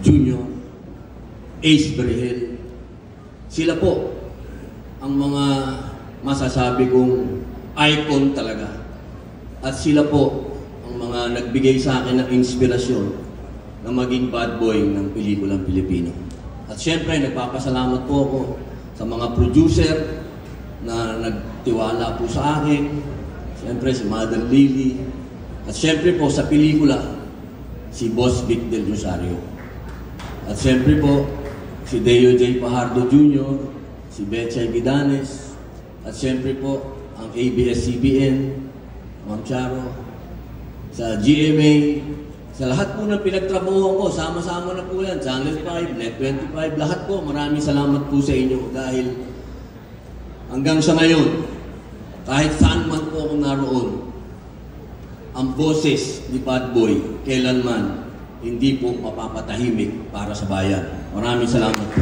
Jr., Ace Berhel. Sila po ang mga masasabi kong icon talaga. At sila po ang mga nagbigay sa akin ng inspirasyon na maging bad boy ng pelikulang Pilipino. At syempre, nagpapasalamat po ako sa mga producer na nagtiwala po sa akin. Syempre, si Mother Lily. At syempre po, sa pelikula, si Boss Vic Del Rosario. At syempre po, si Deo J. Fajardo Jr., si Betchay Guidanes, at syempre po, ang ABS-CBN, Ma'am Charo, sa GMA, sa lahat po ng pinagtrabahuan ko, sama-sama na po yan, Channel 5, Net 25, lahat po, maraming salamat po sa inyo dahil hanggang sa ngayon, kahit saan man po ako naroon, ang boses ni Bad Boy, kailanman, hindi po mapapatahimik para sa bayan. Maraming salamat po.